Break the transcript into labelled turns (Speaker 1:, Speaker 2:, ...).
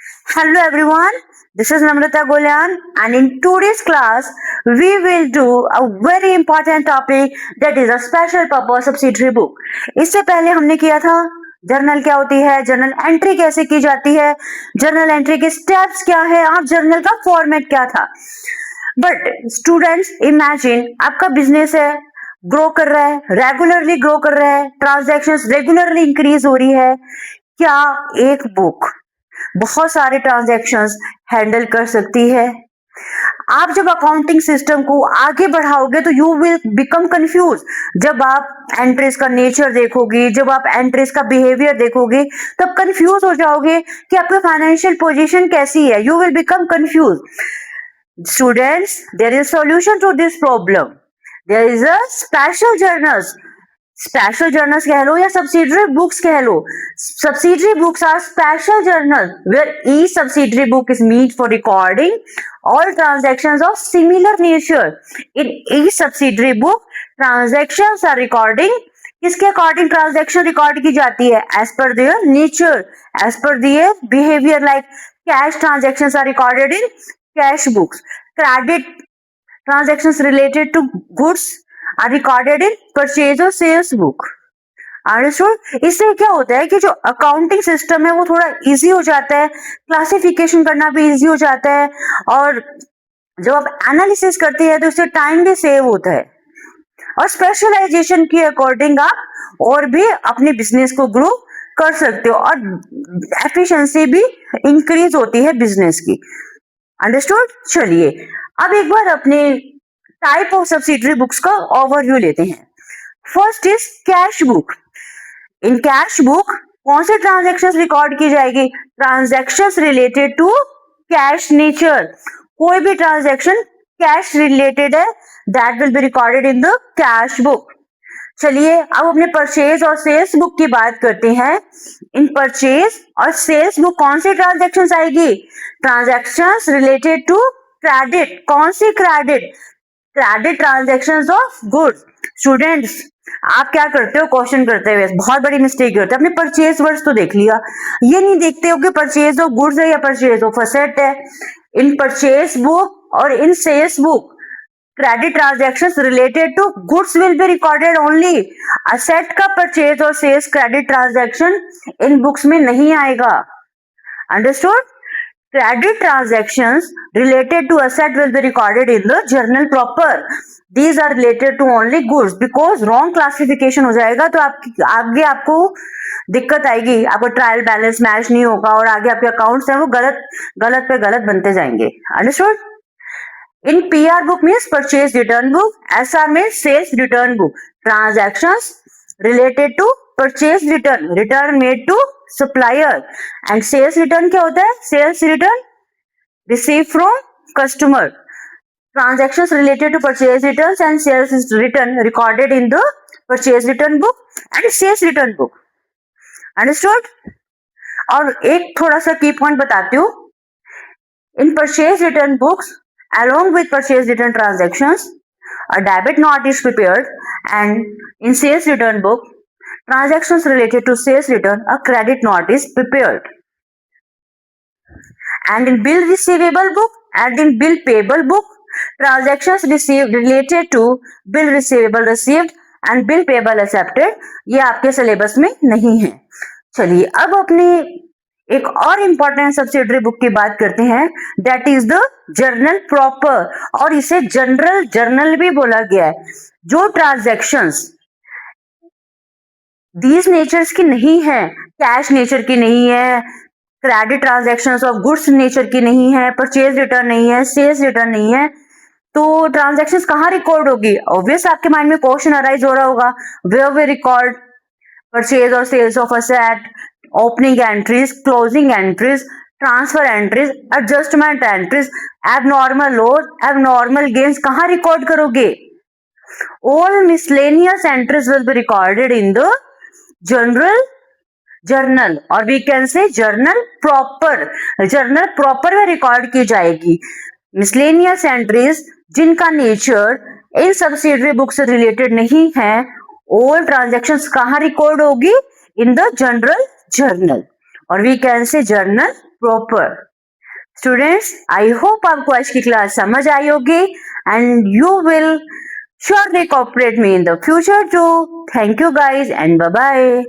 Speaker 1: Hello everyone, this is Namrata Golan and in today's class we will do a very important topic that is a special purpose subsidiary book. इससे पहले हमने किया था journal क्या होती है, journal entry कैसे की जाती है, जर्नल एंट्री के स्टेप्स क्या है और जर्नल का फॉर्मेट क्या था. बट स्टूडेंट्स इमेजिन आपका बिजनेस है, ग्रो कर रहा है, रेगुलरली ग्रो कर रहा है, ट्रांजैक्शंस रेगुलरली इंक्रीज हो रही है. क्या एक बुक बहुत सारे ट्रांजैक्शंस हैंडल कर सकती है? आप जब अकाउंटिंग सिस्टम को आगे बढ़ाओगे तो यू विल बिकम कंफ्यूज. जब आप एंट्रीज का नेचर देखोगे, जब आप एंट्रीज का बिहेवियर देखोगे, तब कंफ्यूज हो जाओगे कि आपकी फाइनेंशियल पोजीशन कैसी है. You will become confuse. Students, there is solution to this problem. There is a special journals. Special journals कह लो या subsidiary books कह लो. Subsidiary books are special journals where each subsidiary book is meant for recording all transactions of similar nature. In each subsidiary book, transactions are recording. किसके according transaction record की जाती है? As per their nature, as per their behaviour. Like cash transactions are recorded in cash books. Credit transactions related to goods are recorded in purchase or sales book. Understood? इससे क्या होता है कि जो accounting system है वो थोड़ा easy हो जाता है, क्लासिफिकेशन करना भी इजी हो जाता है और जब आप एनालिसिस करते हैं तो उससे टाइम भी सेव होता है और स्पेशलाइजेशन के अकॉर्डिंग आप और भी अपने बिजनेस को ग्रो कर सकते हो और एफिशिएंसी भी इंक्रीज होती है बिजनेस की. अंडरस्टूड? चलिए अब एक बार अपने टाइप ऑफ सब्सिडरी बुक्स का ओवरव्यू लेते हैं. First is cash book. In cash book कौन से ट्रांजैक्शंस रिकॉर्ड की जाएगी? Transactions related to cash nature. कोई भी ट्रांजैक्शन कैश रिलेटेड है that will be recorded in the cash book. चलिए अब अपने परचेज और सेल्स बुक की बात करते हैं. इन परचेज और सेल्स बुक कौन सी ट्रांजैक्शंस आएगी? Transactions related to credit. कौन सी credit? Credit transactions of goods. Students आप क्या करते हो क्वेश्चन करते हुए? बहुत बड़ी मिस्टेक करते हो. आपने परचेज वर्ड्स तो देख लिया, ये नहीं देखते हो कि परचेज ऑफ गुड्स है या परचेज ऑफ असेट है. इन परचेज बुक और in sales book credit transactions related to goods will be recorded only. Asset का परचेज और सेल्स क्रेडिट ट्रांजैक्शन इन बुक्स में नहीं आएगा. Understood? Credit transactions related to asset will be recorded in the journal proper. These are related to only goods. Because wrong classification हो जाएगा तो आगे आपको दिक्कत आएगी, आपको ट्रायल बैलेंस मैच नहीं होगा और आगे आपके अकाउंट्स हैं वो गलत पे गलत बनते जाएंगे. Understood? In PR book means purchase return book, SR means sales return book. Transactions related to purchase return, return made to supplier. And sales return क्या होता है? Sales return received from customer. Transactions related to purchase returns and sales return recorded in the purchase return book and sales return book. Understood? और एक थोड़ा सा की point बताती हूँ. In purchase return books, along with purchase return transactions, a debit note is prepared, and in sales return book, transactions related to sales return, a credit note is prepared. And in bill receivable book and in bill payable book, transactions received related to bill receivable received and bill payable accepted, ये आपके syllabus में नहीं है. चलिए अब अपने एक और इंपॉर्टेंट सब्सिडरी बुक की बात करते हैं. That is the journal proper और इसे जनरल जर्नल भी बोला गया है. जो ट्रांजैक्शंस दीज नेचर्स की नहीं है, कैश नेचर की नहीं है, credit transactions of goods nature की नहीं है, परचेज रिटर्न नहीं है, सेल्स रिटर्न नहीं है, तो ट्रांजैक्शंस कहाँ रिकॉर्ड होगी? ऑब्वियस आपके माइंड में क्वेश्चन अराइज हो रहा होगा, वेयर वी रिकॉर्ड परचेज और sales of asset, opening entries, closing entries, transfer entries, adjustment entries, abnormal loss, abnormal gains कहाँ रिकॉर्ड करोगे? All miscellaneous entries will be recorded in the general journal or we can say journal proper. journal proper में record की जाएगी. miscellaneous entries जिनका nature in subsidiary book से related नहीं है, all transactions कहाँ रिकॉर्ड होगी? In the general journal or we can say journal proper. Students, I hope आपको आज की क्लास समझ आई होगी and you will surely cooperate me in the future too. Thank you guys and bye bye.